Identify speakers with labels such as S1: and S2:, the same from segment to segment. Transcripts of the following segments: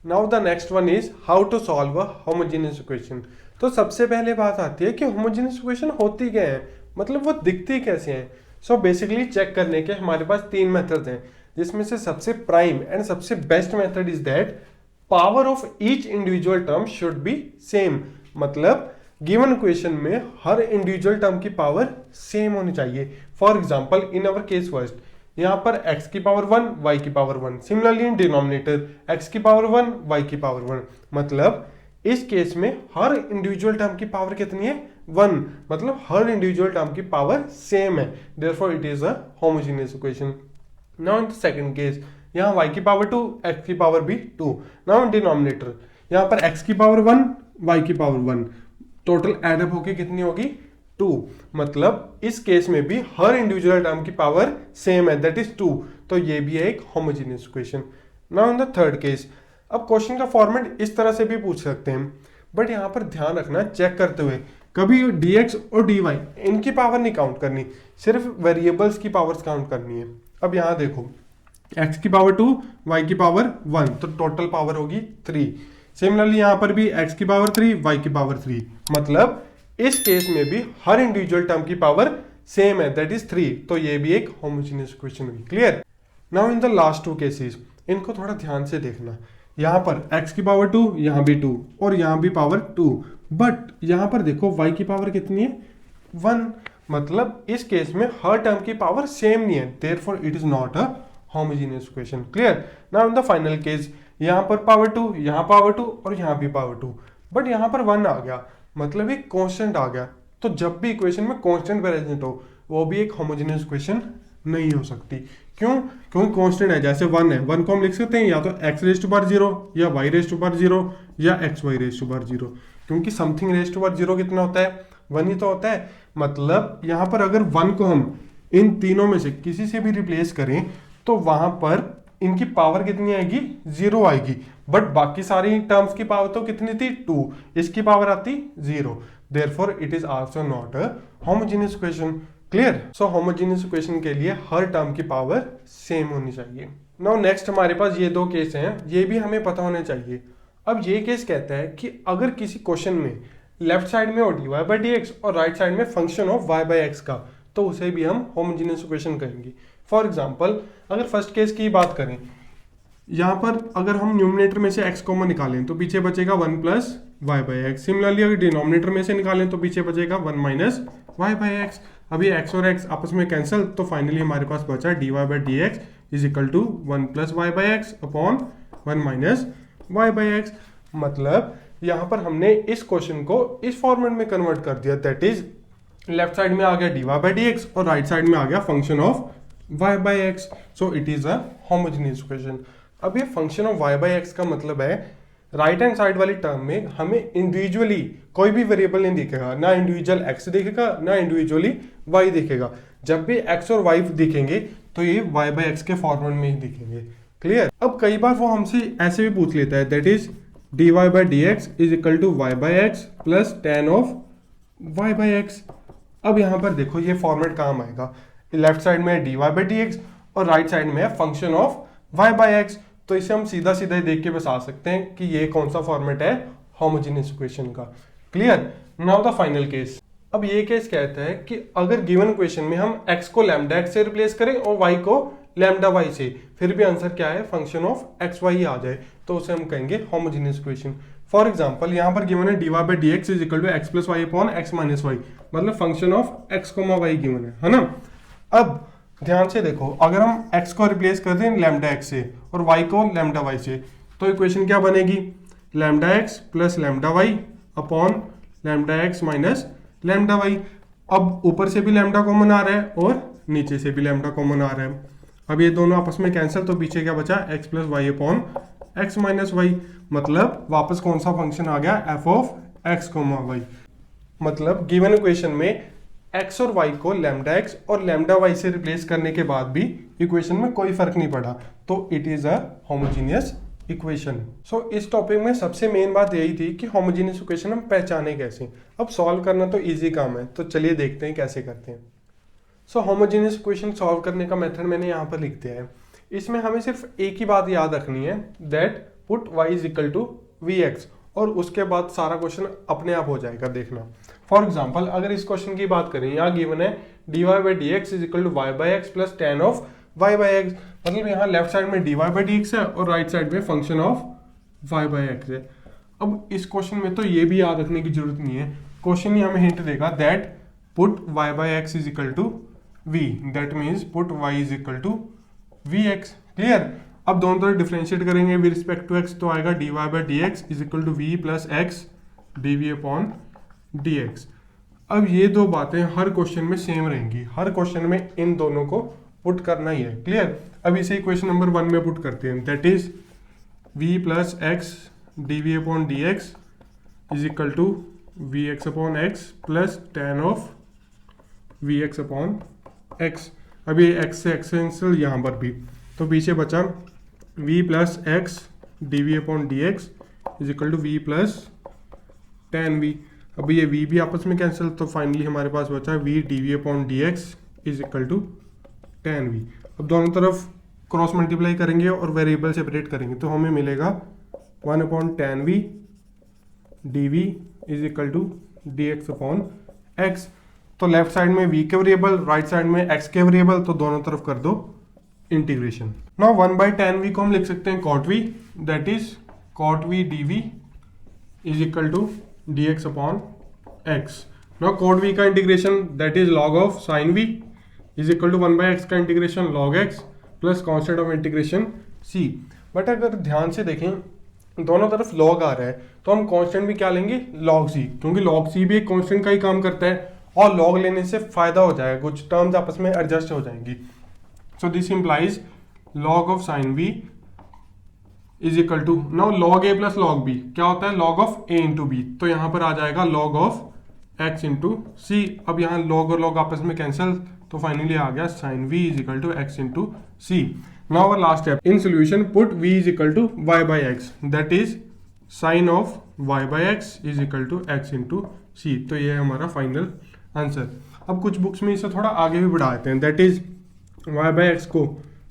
S1: Now the next one is how to solve a homogeneous equation. तो सबसे पहले बात आती है कि होमोजेनियस इक्वेशन होती क्या है, मतलब वो दिखती कैसे हैं। सो बेसिकली चेक करने के हमारे पास तीन मेथड हैं, जिसमें से सबसे प्राइम एंड सबसे best method is that power of each individual term should be same. मतलब गिवन इक्वेशन में हर इंडिविजुअल टर्म की पावर सेम होनी चाहिए। For example in our case first, यहाँ पर x की पावर 1 y की power 1। Similarly in denominator x की पावर 1 y की पावर 1। मतलब इस केस में हर इंडिविजुअल टर्म की पावर कितनी है, 1। मतलब हर इंडिविजुअल टर्म की पावर सेम है, therefore it is a homogeneous equation. Now in the second case, यहाँ y की पावर 2 x की पावर भी 2। नाउ इन डिनोमिनेटर, यहाँ पर x की पावर 1 y की पावर 1, टोटल एडअप होके कितनी होगी, 2। मतलब इस केस में भी हर इंडिविजुअल टर्म की पावर सेम है, दैट इज 2। तो ये भी है एक homogeneous equation. Now in the third case, अब क्वेश्चन का फॉर्मेट इस तरह से भी पूछ सकते हैं, बट यहां पर ध्यान रखना चेक करते हुए कभी dx और dy इनकी पावर नहीं काउंट करनी, सिर्फ वेरिएबल्स की पावर्स काउंट करनी है। अब यहां देखो x की पावर 2 y की पावर 1, तो टोटल पावर होगी 3। सिमिलरली यहां पर भी x की पावर 3 y की पावर 3। मतलब इस केस में भी हर इंडिविजुअल टर्म की पावर सेम है, दैट इज 3। तो ये भी एक होमोजेनियस इक्वेशन हुई। Clear. Now in the last two cases, इनको थोड़ा ध्यान से देखना। यहां पर x की पावर 2, यहां भी 2 और यहां भी पावर 2, बट यहां पर देखो y की पावर कितनी है, 1। मतलब इस केस में हर टर्म की पावर सेम नहीं है, therefore it is not a homogeneous equation. Clear. Now in the final case, यहां पर पावर 2, यहां पावर 2 और यहां भी पावर 2, बट यहां पर 1 आ गया, मतलब एक कांस्टेंट आ गया। तो जब भी इक्वेशन में कांस्टेंट प्रेजेंट हो, वो भी एक होमोजेनियस इक्वेशन नहीं हो सकती। क्यों? क्योंकि कांस्टेंट है, जैसे 1 है, 1 को हम लिख सकते हैं या तो x रेज टू पावर 0 या y रेज टू पावर 0 या xy रेज टू पावर 0, क्योंकि समथिंग रेज टू पावर 0 कितना होता है, 1 ही तो होता है। मतलब यहां पर अगर 1 को हम इन तीनों में से किसी से भी रिप्लेस करें तो वहां पर इनकी पावर कितनी आएगी, 0 आएगी। बट बाकी सारी टर्म्स की पावर तो कितनी थी, 2, इसकी पावर आती 0। Therefore it is also not a homogeneous equation. Clear. So homogeneous equation के लिए हर टर्म की पावर सेम होनी चाहिए। नाउ नेक्स्ट हमारे पास ये दो केस हैं, ये भी हमें पता होने चाहिए। अब ये केस कहता है कि अगर किसी क्वेश्चन में लेफ्ट साइड में हो dy/dx और राइट साइड में फंक्शन ऑफ y/x का, तो उसे भी हम होमोजेनियस इक्वेशन कहेंगे। फॉर एग्जांपल अगर फर्स्ट केस की बात करें, यहां पर अगर हम न्यूमिनेटर में से x कॉमन निकालें तो पीछे बचेगा 1 प्लस y/x। सिमिलरली अगर डिनोमिनेटर में से निकालें तो पीछे बचेगा 1 माइनस y/x। अभी x और x आपस में कैंसिल, तो फाइनली हमारे पास बचा dy/dx is equal to 1 plus y/x upon 1 minus y/x। मतलब यहां पर हमने इस क्वेश्चन को इस फॉर्मेट में कन्वर्ट कर दिया, दैट इज लेफ्ट साइड में आ गया dy/dx और राइट साइड में आ गया function of y/x। So it is a homogeneous equation. अब ये फंक्शन ऑफ y/x का मतलब है राइट हैंड साइड वाली टर्म में हमें इंडिविजुअली कोई भी वेरिएबल नहीं दिखेगा, ना इंडिविजुअल x दिखेगा ना इंडिविजुअली y दिखेगा। जब भी x और y दिखेंगे तो ये y/x के फॉर्मेट में ही दिखेंगे। क्लियर। अब कई बार वो हमसे ऐसे भी पूछ लेता है, that is dy/dx is equal to y/x plus tan of y/x। अब यहां पर देखो ये फॉर्मेट काम आएगा, लेफ्ट साइड में dy/dx और राइट साइड में है फंक्शन ऑफ y/x। तो इसे हम सीधा सीधा ही देख के बता सकते हैं कि ये कौन सा फॉर्मेट है होमोजेनियस इक्वेशन का। Clear. Now the final case. अब ये केस कहता है कि अगर गिवन इक्वेशन में हम x को लैम्डा x से रिप्लेस करें और y को लैम्डा y से, फिर भी आंसर क्या है, फंक्शन ऑफ xy ही आ जाए, तो उसे हम कहेंगे होमोजेनियस इक्वेशन। फॉर एग्जांपल यहां पर गिवन है dy/dx is equal to x plus y upon x minus y, मतलब function of x, y given है ना। अब ध्यान से देखो, अगर हम x को रिप्लेस कर दें लैम्डा x से और y को लैम्डा y से, तो इक्वेशन क्या बनेगी, lambda x plus lambda y upon lambda x minus lambda y। अब ऊपर से भी लैम्डा कॉमन आ रहा है और नीचे से भी लैम्डा कॉमन आ रहा है। अब ये दोनों आपस में कैंसिल, तो पीछे क्या बचा, x plus y upon x minus y. मतलब वापस कौन सा फंक्शन आ गया, f ऑफ x, y। मतलब गिवन इक्वेशन में x और y को लैम्डा x और लैम्डा y से रिप्लेस करने के बाद भी इक्वेशन में कोई फर्क नहीं पड़ा, तो it is a homogeneous equation. So इस टॉपिक में सबसे मेन बात यही थी कि होमोजेनियस इक्वेशन हम पहचाने कैसे। अब सॉल्व करना तो इजी काम है, तो चलिए देखते हैं कैसे करते हैं। सो होमोजेनियस इक्वेशन सॉल्व करने का मेथड मैंने यहाँ पर लिख दिया है। इसमें हमें सिर्फ एक ही बात याद रखनी है, that put y is equal to vx, और उसके बाद सारा क्वेश्चन अपने आप हो जाएगा। देखना फॉर एग्जांपल अगर इस क्वेश्चन की बात करें, यहाँ गिवन है dy by d x is equal to y by x plus tan of y by x, मतलब यहाँ लेफ्ट साइड में dy बाई डी एक्स है और राइट साइड में function of y by x है। अब इस क्वेश्चन में तो ये भी याद रखने की जरूरत नहीं है, क्वेश्चन ही हमें हिंट देगा that put y by x is equal to v, that means put y is equal to vx। Clear. अब दोनों तरफ डिफरेंशिएट करेंगे विद रिस्पेक्ट टू x, तो आएगा dy by d x is equal to v plus x dv upon dx। अब ये दो बातें हर क्वेश्चन में सेम रहेंगी, हर क्वेश्चन में इन दोनों को पुट करना ही है। क्लियर। अब इसे इक्वेशन नंबर 1 में पुट करते हैं, that is v plus x dv upon dx is equal to vx upon x plus tan of vx upon x। अब ये x से x कैंसिल यहाँ पर भी, तो पीछे बचा v plus x dv upon dx is equal to v plus tan v। अब ये v भी आपस में कैंसिल, तो फाइनली हमारे पास बचा v dv upon dx is equal to tan v। अब दोनों तरफ क्रॉस मल्टीप्लाई करेंगे और वेरिएबल सेपरेट करेंगे, तो हमें मिलेगा 1 upon tan v dv is equal to dx upon x। तो लेफ्ट साइड में v के वेरिएबल, राइट साइड में x के वेरिएबल, तो दोनों तरफ कर दो integration. Now 1 by tan v को हम लिख सकते हैं cot v, that is cot v dv is equal to dx upon x। Now cot v का integration that is log of sin v is equal to 1 by x का integration log x plus constant of integration c। But अगर ध्यान से देखें दोनों तरफ log आ रहा है, तो हम कांस्टेंट भी क्या लेंगे log c, क्योंकि log c भी एक कांस्टेंट का ही काम करता है, और log लेने से फायदा हो जाएगा, कुछ टर्म्स आपस में एडजस्ट हो जाएंगी। So this implies log of sin v is equal to, now log a plus log b क्या होता है log of a into b, तो यहाँ पर आ जाएगा log of x into c. अब यहाँ log और log आपस में कैंसिल, तो फाइनली आ गया sin v is equal to x into सी। Now our last step in solution, put v is equal to y by X, that is sine of y by x is equal to x into सी। तो ये है हमारा final answer. अब कुछ books में इसे थोड़ा आगे भी बढ़ा देते हैं, that is y by x को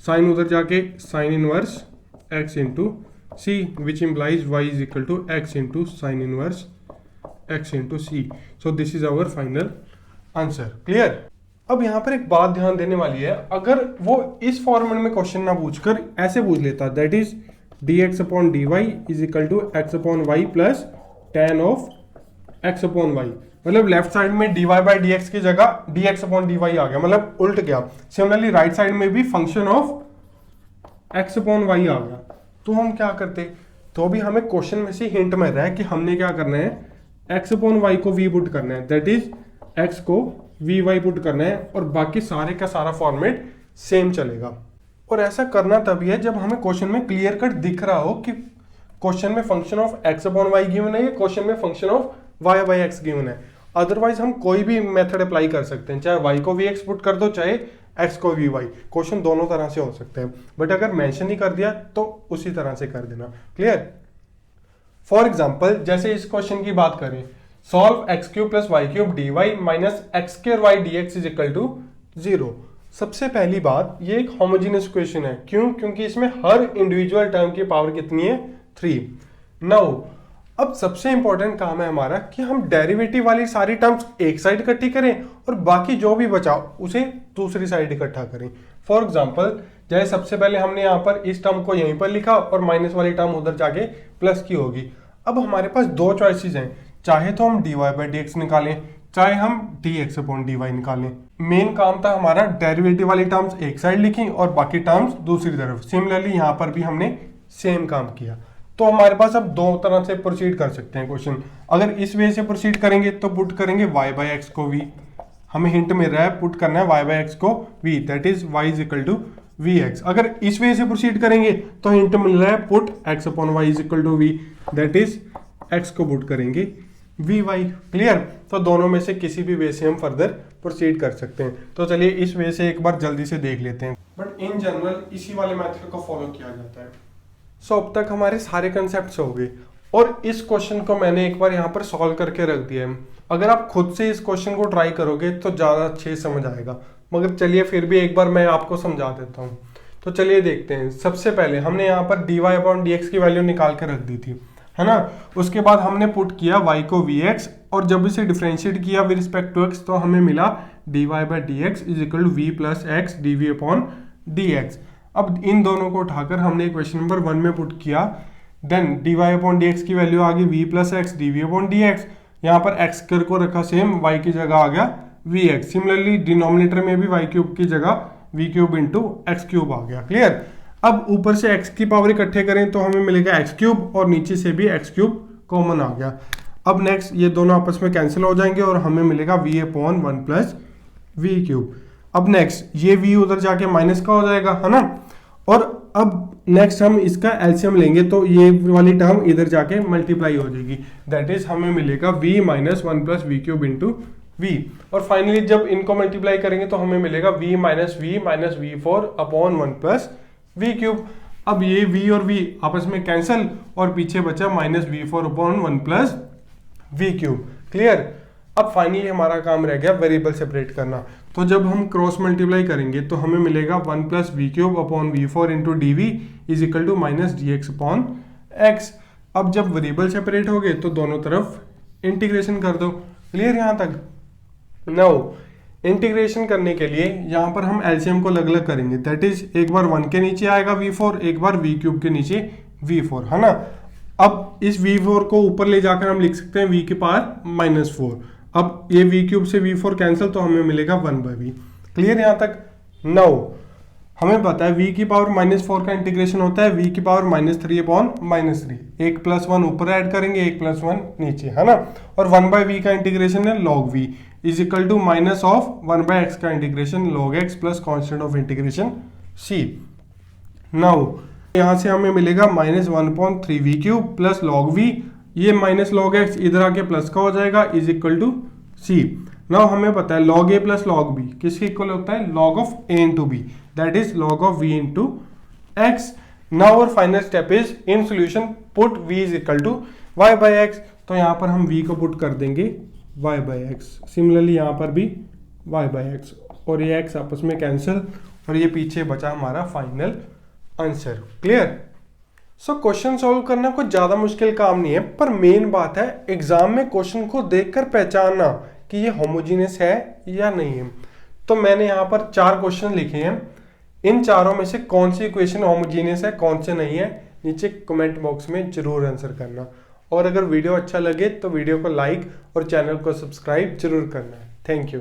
S1: साइन उधर जाके sine inverse x into c, which implies y is equal to x into sine inverse x into c. So this is our final answer. Clear. अब यहाँ पर एक बात ध्यान देने वाली है, अगर वो इस फॉर्मेट में क्वेश्चन ना पूछकर ऐसे पूछ लेता, that is dx upon dy is equal to x upon y plus tan of x upon y, मतलब लेफ्ट साइड में dy बाई dx की जगह dx अपॉन dy आ गया, मतलब उल्ट गया। सिमिलरली राइट साइड में भी function of x upon y आ गया, तो हम क्या करते, तो भी हमें क्वेश्चन में से हिंट मिल रहा है कि हमने क्या करना है, x अपॉन y को v पुट करना है, दैट इज x को vy पुट करना है, और बाकी सारे का सारा फॉर्मेट सेम चलेगा। और ऐसा करना तभी है जब हमें क्वेश्चन में क्लियर कट दिख रहा हो कि क्वेश्चन में function of x upon y given है या क्वेश्चन में function of y by x given है। अदरवाइज हम कोई भी मेथड अप्लाई कर सकते हैं, चाहे y को vx पुट कर दो, चाहे x को vy, क्वेश्चन दोनों तरह से हो सकते हैं। बट अगर मेंशन ही कर दिया तो उसी तरह से कर देना। क्लियर। फॉर एग्जाम्पल जैसे इस क्वेश्चन की बात करें, solve x cube plus y cube d y minus x square y d x is equal to 0। सबसे पहली बात, ये एक होमोजेनियस इक्वेशन है। क्यों? क्योंकि इसमें हर इंडिविजुअल टर्म की पावर कितनी है, 3। नाउ अब सबसे इंपॉर्टेंट काम है हमारा कि हम डेरिवेटिव वाली सारी टर्म्स एक साइड इकट्ठी करें और बाकी जो भी बचा उसे दूसरी साइड इकट्ठा करें। फॉर एग्जाम्पल जैसे सबसे पहले हमने यहाँ पर इस टर्म को यहीं पर लिखा और माइनस वाली टर्म उधर जाके प्लस की होगी। अब हमारे पास दो चॉइसेस हैं, चाहे तो हम d y by d x निकालें, चाहे हम d x upon d y निकालें। मेन काम था हमारा डेरिवेटिव वाली टर्म्स एक साइड लिखी और बाकी टर्म्स दूसरी तरफ। सिमिलरली यहाँ पर भी हमने सेम काम किया। तो हमारे पास अब दो तरह से प्रोसीड कर सकते हैं क्वेश्चन। अगर इस वे से प्रोसीड करेंगे तो पुट करेंगे y बाई एक्स को v, हमें हिंट मिल रहा है पुट करना है y बाई एक्स को v, that is y is equal to v x. अगर इस वे से प्रोसीड करेंगे तो हिंट मिल रहा है put x upon y is equal to v, that is x को पुट करेंगे वी वाई। क्लियर। तो दोनों में से किसी भी वे से हम फर्दर प्रोसीड कर सकते हैं। तो चलिए इस वे से एक बार जल्दी से देख लेते हैं। बट इन जनरल इसी वाले मेथड को फॉलो किया जाता है। सो अब तक हमारे सारे कंसेप्ट हो गए और इस क्वेश्चन को मैंने एक बार यहाँ पर सॉल्व करके रख दिया है। अगर आप खुद से इस क्वेश्चन को ट्राई करोगे तो ज़्यादा अच्छे समझ आएगा, मगर चलिए फिर भी एक बार मैं आपको समझा देता हूँ। तो चलिए देखते हैं। सबसे पहले हमने यहाँ पर dy अपॉन dx की वैल्यू निकाल कर रख दी थी, है ना। उसके बाद हमने पुट किया y को vx, और जब इसे डिफरेंशिएट किया विद रिस्पेक्ट टू x तो हमें मिला dy by dx is equal to v plus x dv upon dx। अब इन दोनों को उठाकर हमने क्वेश्चन नंबर 1 में पुट किया, देन dy अपॉन dx की वैल्यू आ गई v plus x dv upon dx। यहाँ पर x स्क्वायर को रखा सेम, y की जगह आ गया vx। सिमिलरली डिनोमिनेटर में भी y क्यूब की जगह v cube into X cube आ गया। क्लियर। अब ऊपर से x की पावर इकट्ठे करें तो हमें मिलेगा x क्यूब, और नीचे से भी x क्यूब कॉमन आ गया। अब नेक्स्ट ये दोनों आपस में कैंसिल हो जाएंगे और हमें मिलेगा v upon 1 plus v cube. अब नेक्स्ट ये v उधर जाके माइनस का हो जाएगा, है ना। और अब नेक्स्ट हम इसका एलसीएम लेंगे तो ये वाली टर्म इधर जाके मल्टीप्लाई हो जाएगी, दैट इज हमें मिलेगा v minus 1 plus v cube into v। और फाइनली जब इनको मल्टीप्लाई करेंगे तो हमें मिलेगा v minus v four upon 1 plus v cube. अब ये v और v आपस में कैंसिल और पीछे बचा minus v four upon 1 plus v cube. Clear. अब फाइनली हमारा काम रह गया वेरिएबल सेपरेट करना। तो जब हम क्रॉस मल्टीप्लाई करेंगे तो हमें मिलेगा 1 plus v cube upon v four into d v is equal to minus d x upon x. अब जब वेरिएबल सेपरेट हो गए तो दोनों तरफ इंटीग्रेशन कर दो। क्लियर यहाँ तक। नाउ इंटीग्रेशन करने के लिए यहाँ पर हम एलसीएम को अलग अलग करेंगे, दैट इज एक बार 1 के नीचे आएगा v4, एक बार v क्यूब के नीचे v4, है ना। अब इस v4 को ऊपर ले जाकर हम लिख सकते हैं v की पावर माइनस 4। अब ये v क्यूब से v4 कैंसिल तो हमें मिलेगा 1 बाई वी। क्लियर यहाँ तक। नाउ हमें पता है v की पावर माइनस 4 का इंटीग्रेशन होता है v की पावर माइनस 3 अपॉन माइनस 3। एक प्लस 1 ऊपर ऐड करेंगे, एक प्लस 1 नीचे, है ना। और 1 बाई वी का इंटीग्रेशन है log v is equal to minus of 1 by x का integration log x plus constant of integration c। Now यहाँ से हमें मिलेगा minus 1/3 v cube plus log v, ये माइनस log x इधर आके प्लस का हो जाएगा is equal to c। Now हमें पता है log a plus log b किसके इक्वल होता है, log of a into b, that is log of v into x। Now और final step is in solution put v is equal to y by x। तो यहाँ पर हम v को put कर देंगे y बाई x, सिमिलरली यहाँ पर भी y बाई x, और ये x आपस में कैंसिल और ये पीछे बचा हमारा final answer. Clear. So question solve करना कोई ज्यादा मुश्किल काम नहीं है, पर मेन बात है एग्जाम में क्वेश्चन को देखकर पहचानना कि ये होमोजीनियस है या नहीं है। तो मैंने यहाँ पर 4 क्वेश्चन लिखे हैं, इन चारों में से कौन सी इक्वेशन होमोजीनियस है कौन से नहीं है नीचे कमेंट बॉक्स में जरूर आंसर करना। और अगर वीडियो अच्छा लगे तो वीडियो को लाइक और चैनल को सब्सक्राइब जरूर करना है। Thank you.